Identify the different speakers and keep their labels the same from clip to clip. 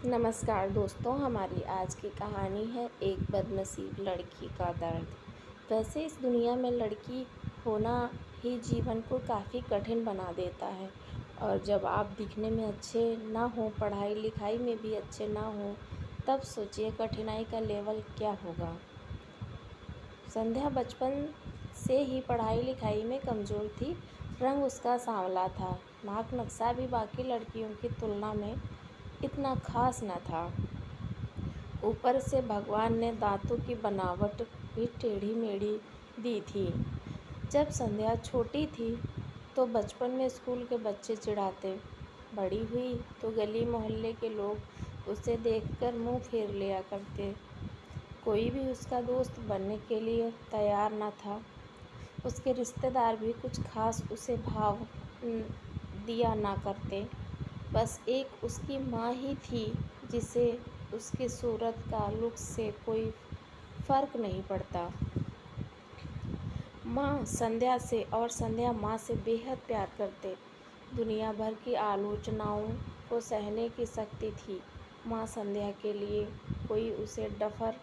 Speaker 1: नमस्कार दोस्तों, हमारी आज की कहानी है एक बदनसीब लड़की का दर्द। वैसे इस दुनिया में लड़की होना ही जीवन को काफ़ी कठिन बना देता है। और जब आप दिखने में अच्छे ना हो, पढ़ाई लिखाई में भी अच्छे ना हो, तब सोचिए कठिनाई का लेवल क्या होगा। संध्या बचपन से ही पढ़ाई लिखाई में कमज़ोर थी। रंग उसका सांवला था, नाक नक्शा भी बाकी लड़कियों की तुलना में इतना खास न था। ऊपर से भगवान ने दांतों की बनावट भी टेढ़ी मेढ़ी दी थी। जब संध्या छोटी थी तो बचपन में स्कूल के बच्चे चिढ़ाते, बड़ी हुई तो गली मोहल्ले के लोग उसे देखकर मुंह फेर लिया करते। कोई भी उसका दोस्त बनने के लिए तैयार न था। उसके रिश्तेदार भी कुछ खास उसे भाव दिया ना करते। बस एक उसकी माँ ही थी जिसे उसकी सूरत का लुक से कोई फ़र्क नहीं पड़ता। माँ संध्या से और संध्या माँ से बेहद प्यार करते। दुनिया भर की आलोचनाओं को सहने की शक्ति थी माँ संध्या के लिए। कोई उसे डफर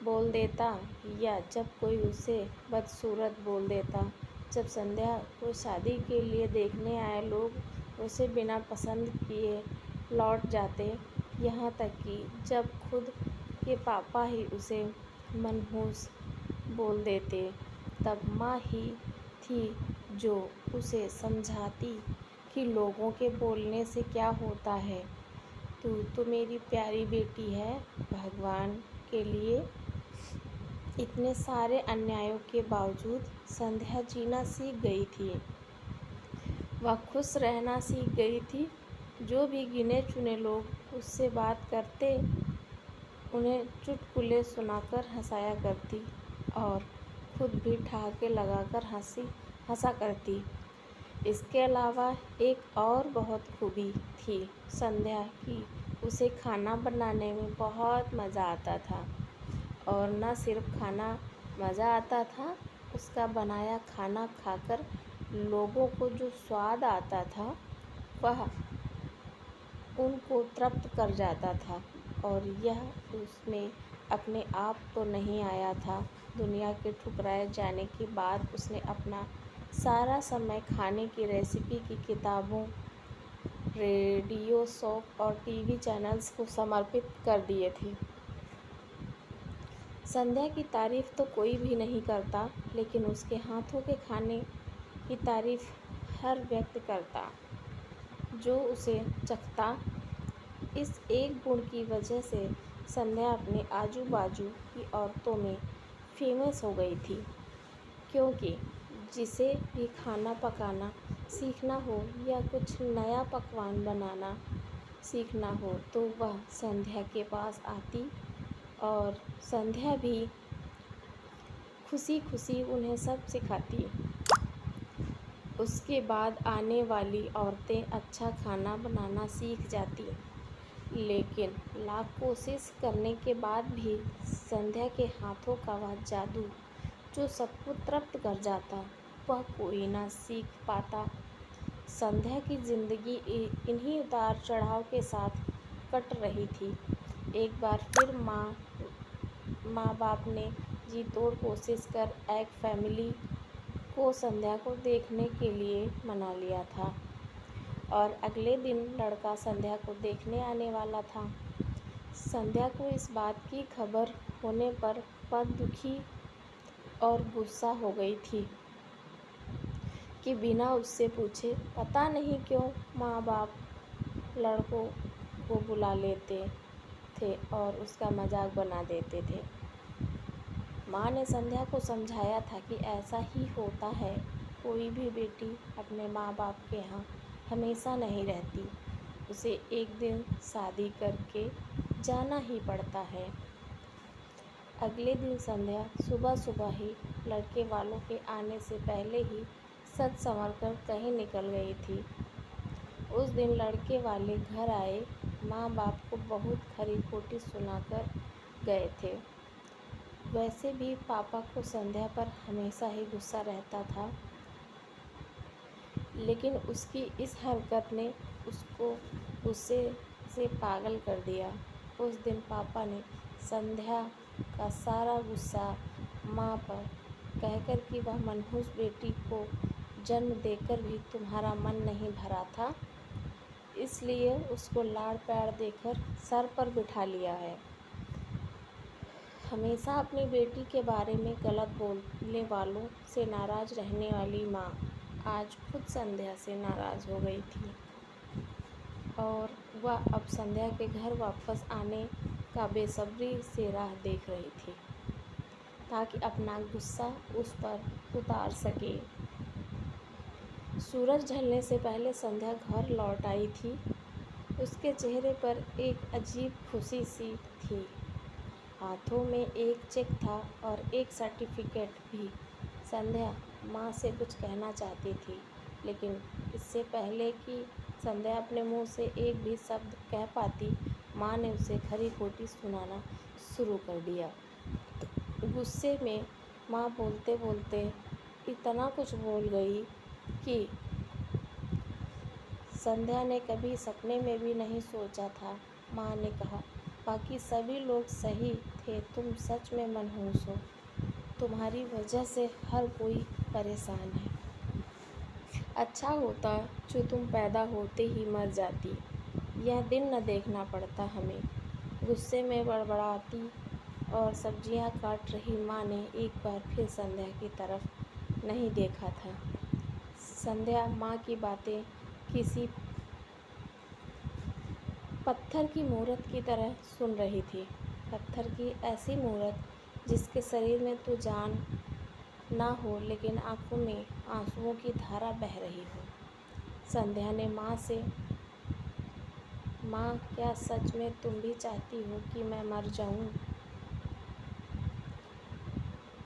Speaker 1: बोल देता या जब कोई उसे बदसूरत बोल देता। जब संध्या को शादी के लिए देखने आए लोग उसे बिना पसंद किए लौट जाते। यहाँ तक कि जब खुद के पापा ही उसे मनहूस बोल देते, तब माँ ही थी जो उसे समझाती कि लोगों के बोलने से क्या होता है। तू तो मेरी प्यारी बेटी है। भगवान के लिए इतने सारे अन्यायों के बावजूद संध्या जीना सीख गई थी। वह खुश रहना सीख गई थी। जो भी गिने चुने लोग उससे बात करते, उन्हें चुटकुले सुनाकर हंसाया करती और खुद भी ठहाके लगाकर हंसा करती। इसके अलावा एक और बहुत खूबी थी संध्या की, उसे खाना बनाने में बहुत मज़ा आता था। और न सिर्फ खाना मज़ा आता था, उसका बनाया खाना खाकर लोगों को जो स्वाद आता था वह उनको तृप्त कर जाता था। और यह उसमें अपने आप तो नहीं आया था। दुनिया के ठुकराए जाने के बाद उसने अपना सारा समय खाने की रेसिपी की किताबों, रेडियो शो और टीवी चैनल्स को समर्पित कर दिए थे। संध्या की तारीफ़ तो कोई भी नहीं करता, लेकिन उसके हाथों के खाने की तारीफ़ हर व्यक्ति करता जो उसे चखता। इस एक गुण की वजह से संध्या अपने आजू बाजू की औरतों में फेमस हो गई थी। क्योंकि जिसे भी खाना पकाना सीखना हो या कुछ नया पकवान बनाना सीखना हो तो वह संध्या के पास आती और संध्या भी खुशी खुशी उन्हें सब सिखाती। उसके बाद आने वाली औरतें अच्छा खाना बनाना सीख जाती, लेकिन लाख कोशिश करने के बाद भी संध्या के हाथों का वह जादू जो सबको तृप्त कर जाता, वह कोई ना सीख पाता। संध्या की ज़िंदगी इन्हीं उतार चढ़ाव के साथ कट रही थी। एक बार फिर माँ बाप ने जी तोड़ कोशिश कर एक फैमिली को संध्या को देखने के लिए मना लिया था। और अगले दिन लड़का संध्या को देखने आने वाला था। संध्या को इस बात की खबर होने पर वह दुखी और गुस्सा हो गई थी कि बिना उससे पूछे पता नहीं क्यों माँ बाप लड़कों को बुला लेते थे और उसका मजाक बना देते थे। माँ ने संध्या को समझाया था कि ऐसा ही होता है, कोई भी बेटी अपने माँ बाप के यहाँ हमेशा नहीं रहती, उसे एक दिन शादी करके जाना ही पड़ता है। अगले दिन संध्या सुबह सुबह ही लड़के वालों के आने से पहले ही सज संवर कर कहीं निकल गई थी। उस दिन लड़के वाले घर आए, माँ बाप को बहुत खरी खोटी सुनाकर गए थे। वैसे भी पापा को संध्या पर हमेशा ही गुस्सा रहता था, लेकिन उसकी इस हरकत ने उसको गुस्से से पागल कर दिया। उस दिन पापा ने संध्या का सारा गुस्सा माँ पर कहकर कि वह मनहूस बेटी को जन्म देकर भी तुम्हारा मन नहीं भरा था, इसलिए उसको लाड़ प्यार देकर सर पर बिठा लिया है। हमेशा अपनी बेटी के बारे में गलत बोलने वालों से नाराज़ रहने वाली माँ आज खुद संध्या से नाराज़ हो गई थी और वह अब संध्या के घर वापस आने का बेसब्री से राह देख रही थी ताकि अपना गुस्सा उस पर उतार सके। सूरज ढलने से पहले संध्या घर लौट आई थी। उसके चेहरे पर एक अजीब खुशी सी थी। हाथों में एक चेक था और एक सर्टिफिकेट भी। संध्या माँ से कुछ कहना चाहती थी, लेकिन इससे पहले कि संध्या अपने मुंह से एक भी शब्द कह पाती, माँ ने उसे खरी खोटी सुनाना शुरू कर दिया। गुस्से में माँ बोलते बोलते इतना कुछ बोल गई कि संध्या ने कभी सपने में भी नहीं सोचा था। माँ ने कहा, बाकी सभी लोग सही थे, तुम सच में मनहूस हो। तुम्हारी वजह से हर कोई परेशान है। अच्छा होता जो तुम पैदा होते ही मर जाती। यह दिन न देखना पड़ता हमें। गुस्से में बड़बड़ाती और सब्जियां काट रही माँ ने एक बार फिर संध्या की तरफ नहीं देखा था। संध्या माँ की बातें किसी पत्थर की मूरत की तरह सुन रही थी। पत्थर की ऐसी मूरत जिसके शरीर में तो जान ना हो, लेकिन आंखों में आंसुओं की धारा बह रही हो। संध्या ने माँ से, माँ क्या सच में तुम भी चाहती हो कि मैं मर जाऊं?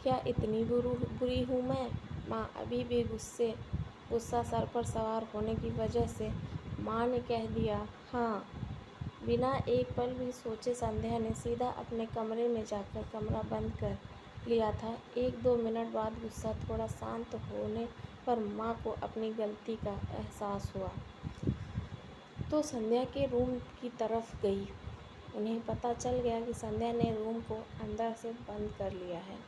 Speaker 1: क्या इतनी बुरी हूँ मैं? माँ अभी भी गुस्सा सर पर सवार होने की वजह से माँ ने कह दिया, हाँ। बिना एक पल भी सोचे संध्या ने सीधा अपने कमरे में जाकर कमरा बंद कर लिया था। 1-2 मिनट बाद गुस्सा थोड़ा शांत होने पर माँ को अपनी गलती का एहसास हुआ तो संध्या के रूम की तरफ गई। उन्हें पता चल गया कि संध्या ने रूम को अंदर से बंद कर लिया है।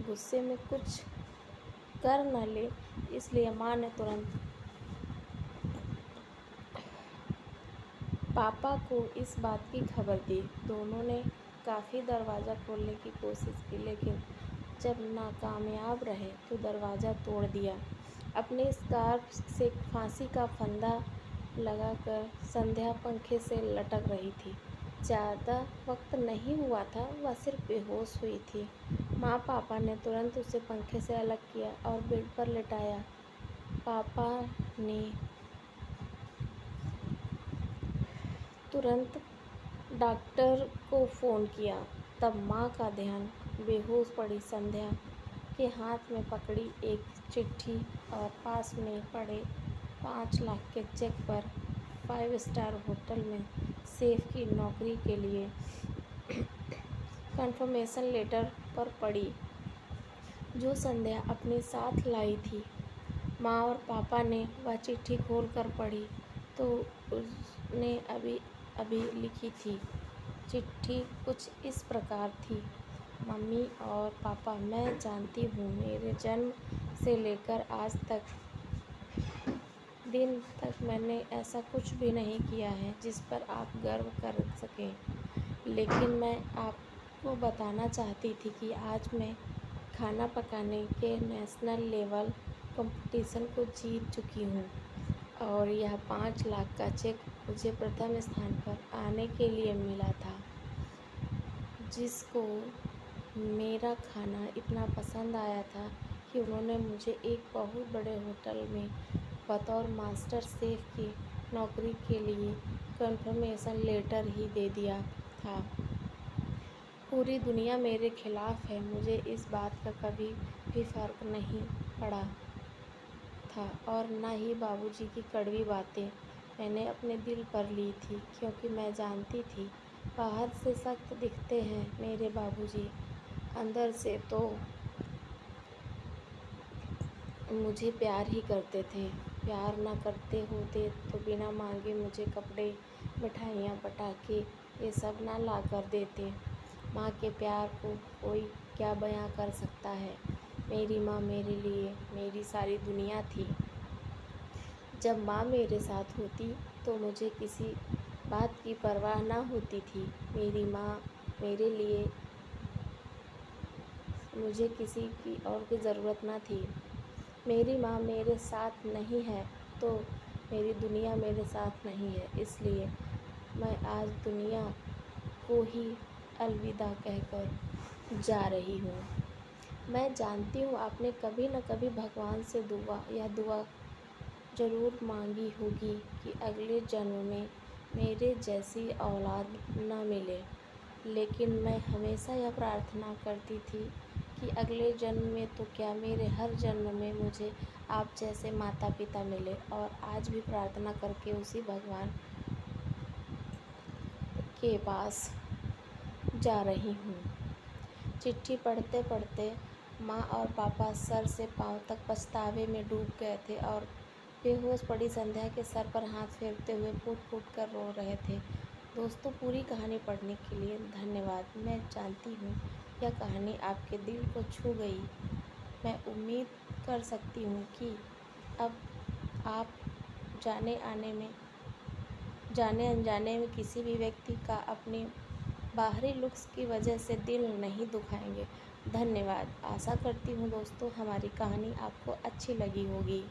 Speaker 1: गुस्से में कुछ कर न ले, इसलिए माँ ने तुरंत पापा को इस बात की खबर दी। दोनों ने काफ़ी दरवाज़ा खोलने की कोशिश की, लेकिन जब नाकामयाब रहे तो दरवाज़ा तोड़ दिया। अपने स्कार्फ से फांसी का फंदा लगाकर संध्या पंखे से लटक रही थी। ज़्यादा वक्त नहीं हुआ था, वह सिर्फ बेहोश हुई थी। माँ पापा ने तुरंत उसे पंखे से अलग किया और बेड पर लेटाया। पापा ने तुरंत डॉक्टर को फ़ोन किया। तब माँ का ध्यान बेहोश पड़ी संध्या के हाथ में पकड़ी एक चिट्ठी और पास में पड़े 5 लाख के चेक पर 5 स्टार होटल में शेफ की नौकरी के लिए कंफर्मेशन लेटर पर पड़ी, जो संध्या अपने साथ लाई थी। माँ और पापा ने वह चिट्ठी खोलकर पढ़ी तो उसने अभी लिखी थी। चिट्ठी कुछ इस प्रकार थी, मम्मी और पापा, मैं जानती हूँ मेरे जन्म से लेकर आज तक दिन तक मैंने ऐसा कुछ भी नहीं किया है जिस पर आप गर्व कर सकें, लेकिन मैं आपको बताना चाहती थी कि आज मैं खाना पकाने के नेशनल लेवल कंपटीशन को जीत चुकी हूँ और यह 5 लाख का चेक मुझे प्रथम स्थान पर आने के लिए मिला था, जिसको मेरा खाना इतना पसंद आया था कि उन्होंने मुझे एक बहुत बड़े होटल में बतौर मास्टर शेफ की नौकरी के लिए कंफर्मेशन लेटर ही दे दिया था। पूरी दुनिया मेरे खिलाफ है, मुझे इस बात का कभी भी फर्क नहीं पड़ा था और न ही बाबूजी की कड़वी बातें मैंने अपने दिल पर ली थी, क्योंकि मैं जानती थी बाहर से सख्त दिखते हैं मेरे बाबूजी, अंदर से तो मुझे प्यार ही करते थे। प्यार ना करते होते तो बिना मांगे मुझे कपड़े मिठाइयाँ, पटाखे ये सब ना ला कर देते। माँ के प्यार को कोई क्या बयां कर सकता है। मेरी माँ मेरे लिए मेरी सारी दुनिया थी। जब माँ मेरे साथ होती तो मुझे किसी बात की परवाह ना होती थी। मेरी माँ मेरे लिए, मुझे किसी की और की ज़रूरत ना थी। मेरी माँ मेरे साथ नहीं है तो मेरी दुनिया मेरे साथ नहीं है। इसलिए मैं आज दुनिया को ही अलविदा कहकर जा रही हूँ। मैं जानती हूँ आपने कभी न कभी भगवान से दुआ ज़रूर मांगी होगी कि अगले जन्म में मेरे जैसी औलाद न मिले। लेकिन मैं हमेशा यह प्रार्थना करती थी कि अगले जन्म में तो क्या, मेरे हर जन्म में मुझे आप जैसे माता पिता मिले। और आज भी प्रार्थना करके उसी भगवान के पास जा रही हूँ। चिट्ठी पढ़ते पढ़ते माँ और पापा सर से पाँव तक पछतावे में डूब गए थे और बेहोश पड़ी संध्या के सर पर हाथ फेरते हुए फूट फूट कर रो रहे थे। दोस्तों, पूरी कहानी पढ़ने के लिए धन्यवाद। मैं जानती हूँ यह कहानी आपके दिल को छू गई। मैं उम्मीद कर सकती हूँ कि अब आप जाने अनजाने में किसी भी व्यक्ति का अपनी बाहरी लुक्स की वजह से दिल नहीं दुखाएंगे। धन्यवाद। आशा करती हूँ दोस्तों हमारी कहानी आपको अच्छी लगी होगी।